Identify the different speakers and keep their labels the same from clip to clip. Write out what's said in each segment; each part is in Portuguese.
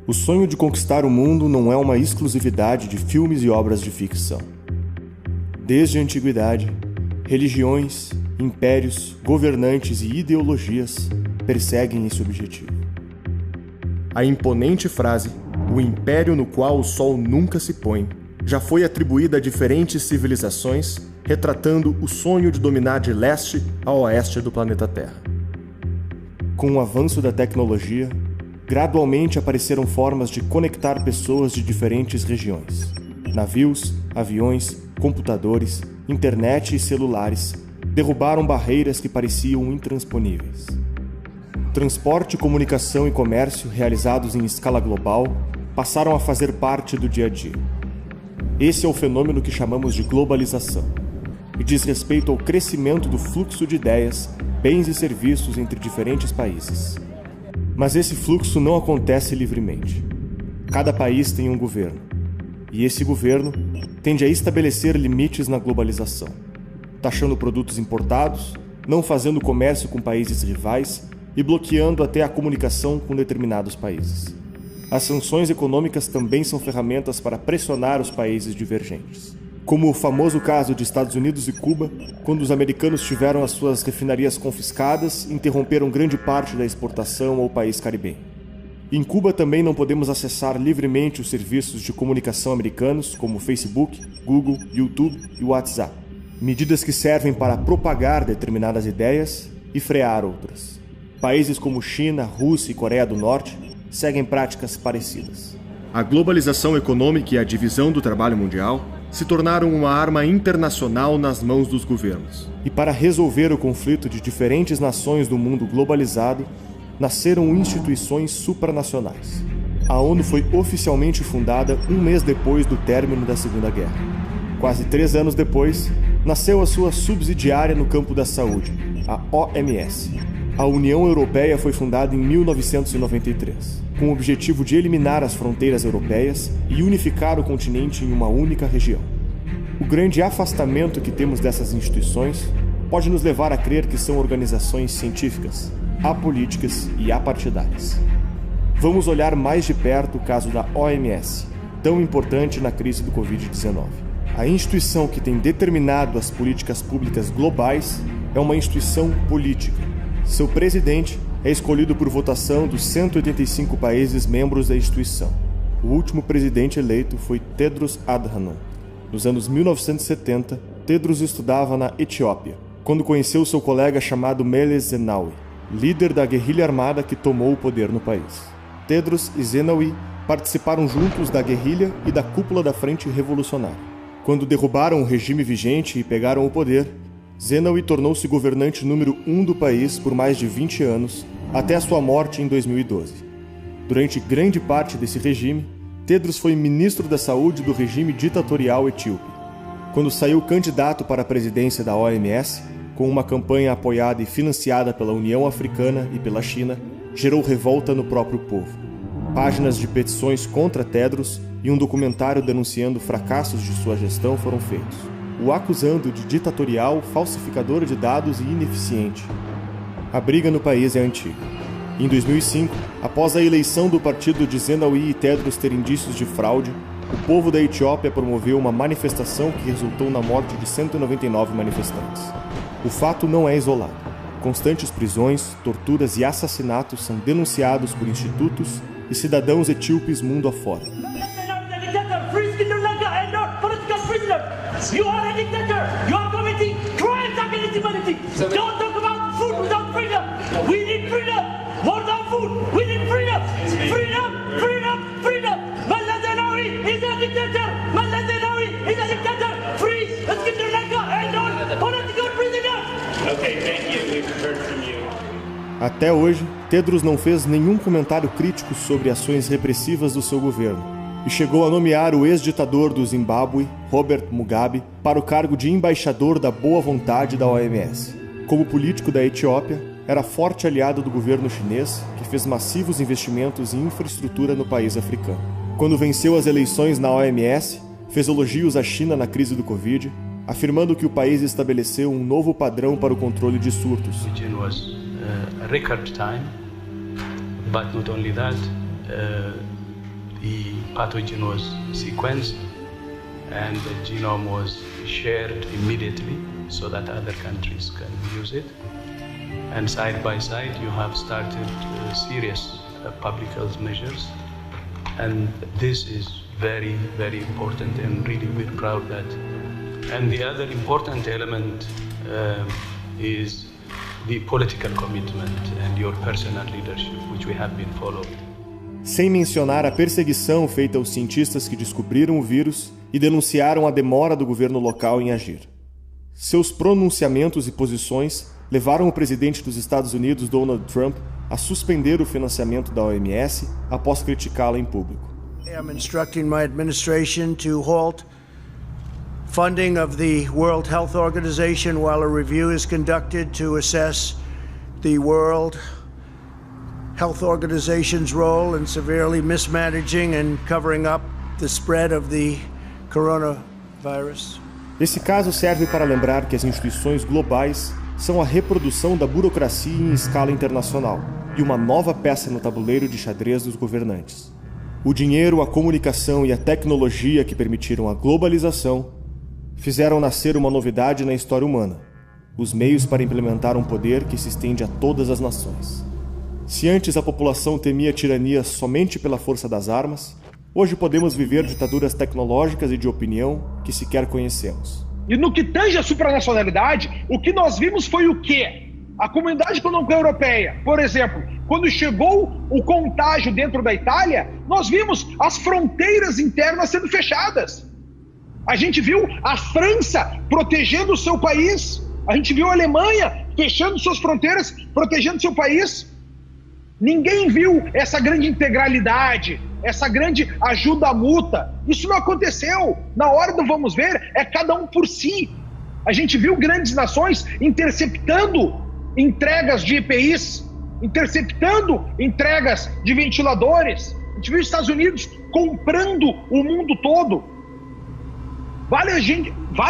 Speaker 1: O sonho de conquistar o mundo não é uma exclusividade de filmes e obras de ficção. Desde a antiguidade, religiões, impérios, governantes e ideologias perseguem esse objetivo. A imponente frase, "o império no qual o sol nunca se põe", já foi atribuída a diferentes civilizações, retratando o sonho de dominar de leste a oeste do planeta Terra. Com o avanço da tecnologia, gradualmente apareceram formas de conectar pessoas de diferentes regiões. Navios, aviões, computadores, internet e celulares derrubaram barreiras que pareciam intransponíveis. Transporte, comunicação e comércio, realizados em escala global, passaram a fazer parte do dia a dia. Esse é o fenômeno que chamamos de globalização, e diz respeito ao crescimento do fluxo de ideias, bens e serviços entre diferentes países. Mas esse fluxo não acontece livremente. Cada país tem um governo, e esse governo tende a estabelecer limites na globalização, taxando produtos importados, não fazendo comércio com países rivais e bloqueando até a comunicação com determinados países. As sanções econômicas também são ferramentas para pressionar os países divergentes. Como o famoso caso de Estados Unidos e Cuba, quando os americanos tiveram as suas refinarias confiscadas e interromperam grande parte da exportação ao país caribenho. Em Cuba também não podemos acessar livremente os serviços de comunicação americanos, como Facebook, Google, YouTube e WhatsApp. Medidas que servem para propagar determinadas ideias e frear outras. Países como China, Rússia e Coreia do Norte seguem práticas parecidas. A globalização econômica e a divisão do trabalho mundial se tornaram uma arma internacional nas mãos dos governos. E para resolver o conflito de diferentes nações do mundo globalizado, nasceram instituições supranacionais. A ONU foi oficialmente fundada um mês depois do término da Segunda Guerra. Quase 3 anos depois, nasceu a sua subsidiária no campo da saúde, a OMS. A União Europeia foi fundada em 1993, com o objetivo de eliminar as fronteiras europeias e unificar o continente em uma única região. O grande afastamento que temos dessas instituições pode nos levar a crer que são organizações científicas, apolíticas e apartidárias. Vamos olhar mais de perto o caso da OMS, tão importante na crise do Covid-19. A instituição que tem determinado as políticas públicas globais é uma instituição política. Seu presidente é escolhido por votação dos 185 países membros da instituição. O último presidente eleito foi Tedros Adhanom. Nos anos 1970, Tedros estudava na Etiópia, quando conheceu seu colega chamado Meles Zenawi, líder da guerrilha armada que tomou o poder no país. Tedros e Zenawi participaram juntos da guerrilha e da cúpula da Frente Revolucionária. Quando derrubaram o regime vigente e pegaram o poder, Zenawi tornou-se governante número 1 do país por mais de 20 anos, até a sua morte em 2012. Durante grande parte desse regime, Tedros foi ministro da Saúde do regime ditatorial etíope. Quando saiu candidato para a presidência da OMS, com uma campanha apoiada e financiada pela União Africana e pela China, gerou revolta no próprio povo. Páginas de petições contra Tedros e um documentário denunciando fracassos de sua gestão foram feitos, o acusando de ditatorial, falsificador de dados e ineficiente. A briga no país é antiga. Em 2005, após a eleição do partido de Zenawi e Tedros ter indícios de fraude, o povo da Etiópia promoveu uma manifestação que resultou na morte de 199 manifestantes. O fato não é isolado. Constantes prisões, torturas e assassinatos são denunciados por institutos e cidadãos etíopes mundo afora.
Speaker 2: You are a dictator. You are committing crimes against humanity. Don't talk about food without freedom. We need freedom. More than food. We need freedom. Freedom, freedom, freedom. Meles Zenawi is a dictator. Meles Zenawi is a dictator. Free Iskandar Nega and all political prisoners. Okay, thank you. We've heard from you.
Speaker 1: Até hoje, Tedros não fez nenhum comentário crítico sobre ações repressivas do seu governo e chegou a nomear o ex-ditador do Zimbábue, Robert Mugabe, para o cargo de embaixador da boa vontade da OMS. Como político da Etiópia, era forte aliado do governo chinês, que fez massivos investimentos em infraestrutura no país africano. Quando venceu as eleições na OMS, fez elogios à China na crise do Covid, afirmando que o país estabeleceu um novo padrão para o controle de surtos.
Speaker 3: A record time, but not only that, the pathogen was sequenced and the genome was shared immediately so that other countries can use it. And side by side, you have started serious public health measures. And this is very, very important, and really we're proud that. And the other important element is the political commitment and your personal leadership, which we have been following.
Speaker 1: Sem mencionar a perseguição feita aos cientistas que descobriram o vírus e denunciaram a demora do governo local em agir. Seus pronunciamentos e posições levaram o presidente dos Estados Unidos, Donald Trump, a suspender o financiamento da OMS após criticá-la em público.
Speaker 4: I am instructing my administration to halt funding of the World Health Organization while a review is conducted to assess the World Health Organization's role in severely mismanaging and covering up the spread of the coronavirus.
Speaker 1: Esse caso serve para lembrar que as instituições globais são a reprodução da burocracia em escala internacional e uma nova peça no tabuleiro de xadrez dos governantes. O dinheiro, a comunicação e a tecnologia que permitiram a globalização fizeram nascer uma novidade na história humana: os meios para implementar um poder que se estende a todas as nações. Se antes a população temia a tirania somente pela força das armas, hoje podemos viver ditaduras tecnológicas e de opinião que sequer conhecemos.
Speaker 5: E no que tange a supranacionalidade, o que nós vimos foi o quê? A Comunidade Econômica Europeia, por exemplo, quando chegou o contágio dentro da Itália, nós vimos as fronteiras internas sendo fechadas. A gente viu a França protegendo o seu país. A gente viu a Alemanha fechando suas fronteiras, protegendo seu país. Ninguém viu essa grande integralidade, essa grande ajuda mútua. Isso não aconteceu. Na hora do vamos ver, é cada um por si. A gente viu grandes nações interceptando entregas de EPIs, interceptando entregas de ventiladores. A gente viu os Estados Unidos comprando o mundo todo. Vale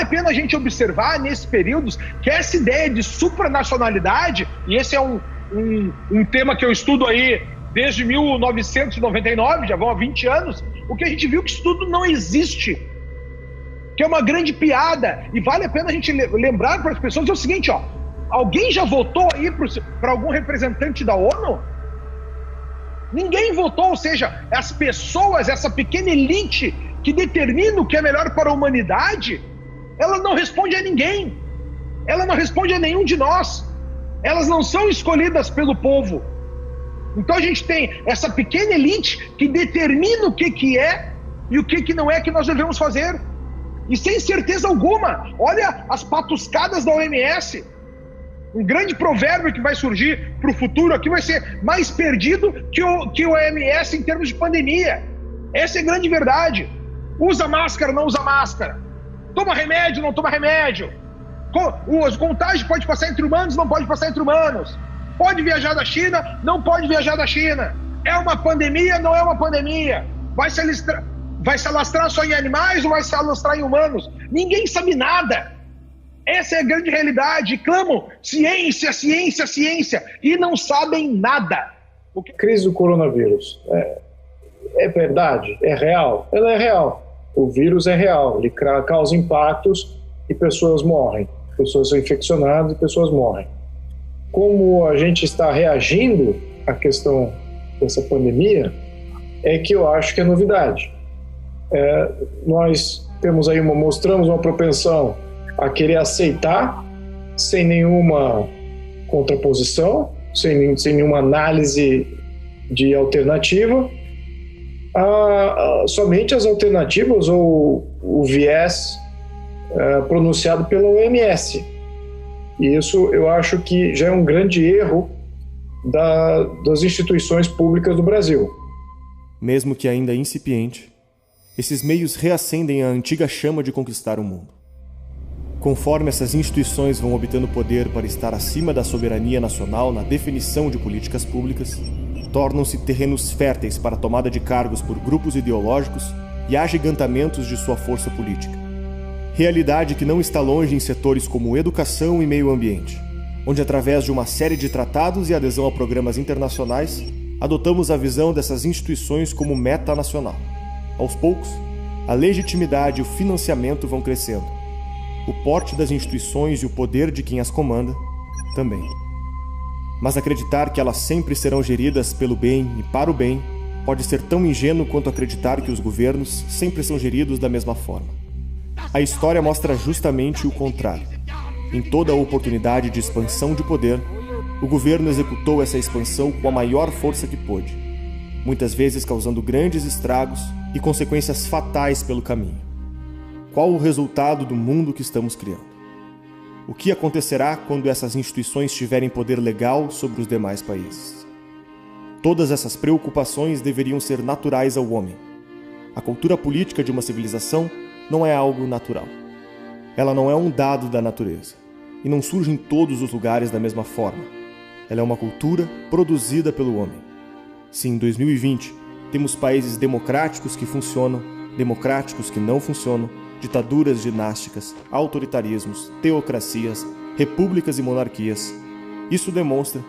Speaker 5: a pena a gente observar nesses períodos que essa ideia de supranacionalidade, e esse é um tema que eu estudo aí desde 1999, já vão há 20 anos, o que a gente viu que isso tudo não existe, que é uma grande piada, e vale a pena a gente lembrar para as pessoas é o seguinte, ó, alguém já votou aí para algum representante da ONU? Ninguém votou, ou seja, as pessoas, essa pequena elite que determina o que é melhor para a humanidade, ela não responde a ninguém, ela não responde a nenhum de nós. Elas não são escolhidas pelo povo. Então a gente tem essa pequena elite que determina o que é e o que não é que nós devemos fazer. E sem certeza alguma, olha as patuscadas da OMS. Um grande provérbio que vai surgir para o futuro aqui vai ser mais perdido que o OMS em termos de pandemia. Essa é a grande verdade. Usa máscara, não usa máscara. Toma remédio, não toma remédio. O contágio pode passar entre humanos, não pode passar entre humanos. Pode viajar da China, não pode viajar da China. É uma pandemia, não é uma pandemia. Vai se alastrar só em animais ou vai se alastrar em humanos? Ninguém sabe nada. Essa é a grande realidade. Clamam ciência, ciência, ciência e não sabem nada.
Speaker 6: A crise do coronavírus é verdade? É real? Ela é real. O vírus é real. Ele causa impactos e pessoas morrem. Pessoas são infeccionadas e pessoas morrem. Como a gente está reagindo à questão dessa pandemia, é que eu acho que é novidade. Nós temos aí mostramos uma propensão a querer aceitar sem nenhuma contraposição, sem nenhuma análise de alternativa, somente as alternativas ou o viés pronunciado pela OMS. E isso eu acho que já é um grande erro das instituições públicas do Brasil.
Speaker 1: Mesmo que ainda incipiente, esses meios reacendem a antiga chama de conquistar o mundo. Conforme essas instituições vão obtendo poder para estar acima da soberania nacional na definição de políticas públicas, tornam-se terrenos férteis para a tomada de cargos por grupos ideológicos e agigantamentos de sua força política. Realidade que não está longe em setores como educação e meio ambiente, onde através de uma série de tratados e adesão a programas internacionais, adotamos a visão dessas instituições como meta nacional. Aos poucos, a legitimidade e o financiamento vão crescendo. O porte das instituições e o poder de quem as comanda também. Mas acreditar que elas sempre serão geridas pelo bem e para o bem pode ser tão ingênuo quanto acreditar que os governos sempre são geridos da mesma forma. A história mostra justamente o contrário. Em toda a oportunidade de expansão de poder, o governo executou essa expansão com a maior força que pôde, muitas vezes causando grandes estragos e consequências fatais pelo caminho. Qual o resultado do mundo que estamos criando? O que acontecerá quando essas instituições tiverem poder legal sobre os demais países? Todas essas preocupações deveriam ser naturais ao homem. A cultura política de uma civilização não é algo natural. Ela não é um dado da natureza, e não surge em todos os lugares da mesma forma. Ela é uma cultura produzida pelo homem. Se em 2020 temos países democráticos que funcionam, democráticos que não funcionam, ditaduras dinásticas, autoritarismos, teocracias, repúblicas e monarquias, isso demonstra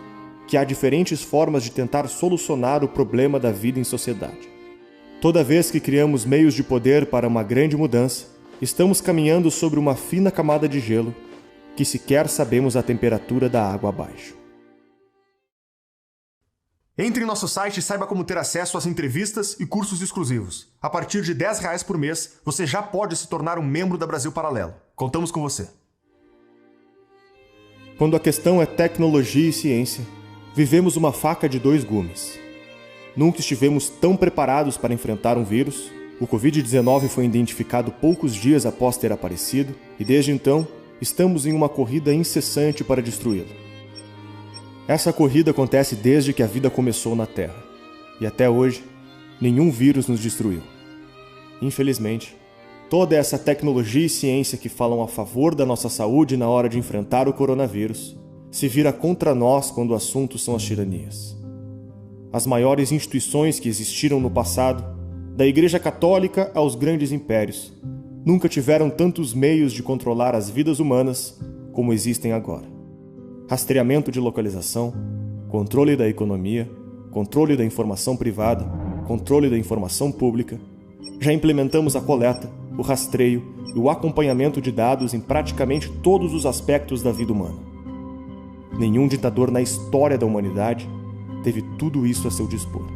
Speaker 1: que há diferentes formas de tentar solucionar o problema da vida em sociedade. Toda vez que criamos meios de poder para uma grande mudança, estamos caminhando sobre uma fina camada de gelo que sequer sabemos a temperatura da água abaixo. Entre em nosso site e saiba como ter acesso às entrevistas e cursos exclusivos. A partir de R$10 por mês, você já pode se tornar um membro da Brasil Paralelo. Contamos com você. Quando a questão é tecnologia e ciência, vivemos uma faca de dois gumes. Nunca estivemos tão preparados para enfrentar um vírus. O Covid-19 foi identificado poucos dias após ter aparecido e, desde então, estamos em uma corrida incessante para destruí-lo. Essa corrida acontece desde que a vida começou na Terra. E até hoje, nenhum vírus nos destruiu. Infelizmente, toda essa tecnologia e ciência que falam a favor da nossa saúde na hora de enfrentar o coronavírus se vira contra nós quando o assunto são as tiranias. As maiores instituições que existiram no passado, da Igreja Católica aos grandes impérios, nunca tiveram tantos meios de controlar as vidas humanas como existem agora. Rastreamento de localização, controle da economia, controle da informação privada, controle da informação pública. Já implementamos a coleta, o rastreio e o acompanhamento de dados em praticamente todos os aspectos da vida humana. Nenhum ditador na história da humanidade teve tudo isso a seu dispor.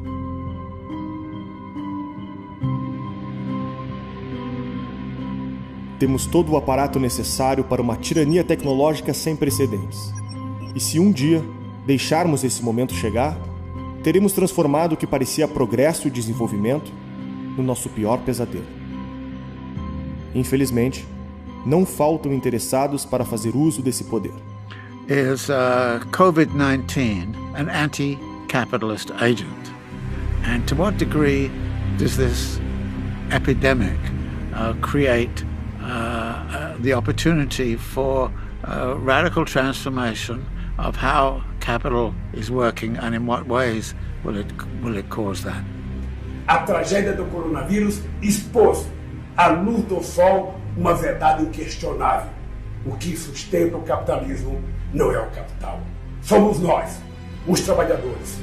Speaker 1: Temos todo o aparato necessário para uma tirania tecnológica sem precedentes. E se um dia deixarmos esse momento chegar, teremos transformado o que parecia progresso e desenvolvimento no nosso pior pesadelo. Infelizmente, não faltam interessados para fazer uso desse poder.
Speaker 7: Is COVID-19 an anti-capitalist agent? And to what degree does this epidemic create the opportunity for radical transformation of how capital is working, and in what ways will it cause that?
Speaker 8: A tragédia do coronavírus expôs à luz do sol uma verdade inquestionável. O que sustenta o capitalismo não é o capital. Somos nós, os trabalhadores.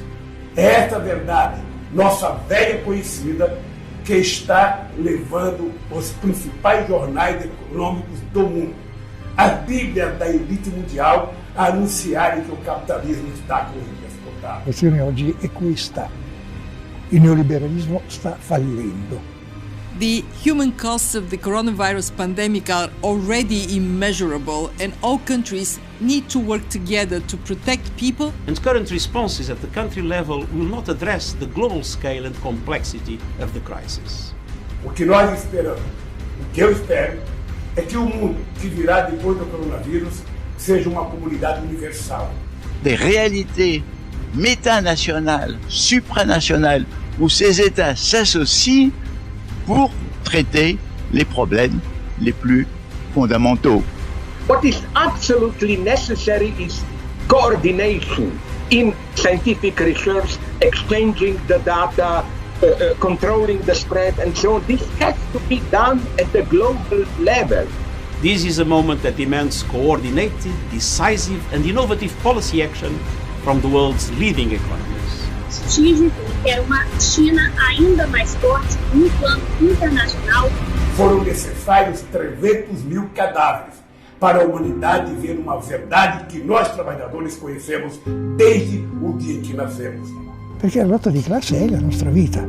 Speaker 8: É esta verdade, nossa velha conhecida, que está levando os principais jornais econômicos do mundo, a Bíblia da elite mundial, a anunciarem que o capitalismo está com os descontados.
Speaker 9: La questione oggi è questa. Il neoliberalismo sta fallendo.
Speaker 10: The human costs of the coronavirus pandemic are already immeasurable, and all countries need to work together to protect people.
Speaker 11: And current responses at the country level will not address the global scale and complexity of the crisis.
Speaker 8: O que nós esperamos, o que eu espero, é que o mundo que virá depois do coronavírus seja uma comunidade universal.
Speaker 12: Des réalités métanationales, supranationales, où ces États s'associent pour traiter les problèmes les plus fondamentaux.
Speaker 13: What is absolutely necessary is coordination in scientific research, exchanging the data, controlling the spread, and so on. This has to be done at the global level.
Speaker 11: This is a moment that demands coordinated, decisive, and innovative policy action from the world's leading economies.
Speaker 14: prestígio, ele quer uma China ainda mais forte no plano internacional.
Speaker 8: Foram necessários 300 mil cadáveres para a humanidade ver uma verdade que nós, trabalhadores, conhecemos desde o dia em que nascemos.
Speaker 9: Perché la lotta di classe è la nostra vita.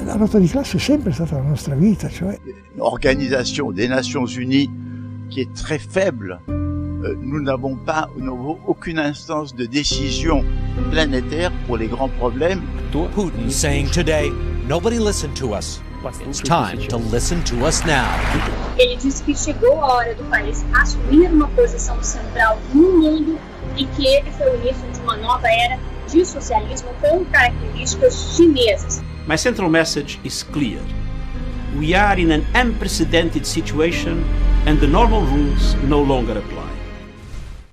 Speaker 9: La lotta di classe è sempre stata la nostra vita. Cioè...
Speaker 12: L'Organisation des Nations Unies qui est très faible. Nous n'avons aucune instance de décision planétaire pour les grands problèmes.
Speaker 15: Putin saying today, nobody listened to us. It's time to listen to us now.
Speaker 14: Ele disse que chegou a hora do país assumir uma posição central no mundo e que ele foi o início de uma nova era de socialismo com características chinesas.
Speaker 11: My central message is clear. We are in an unprecedented situation and the normal rules no longer apply.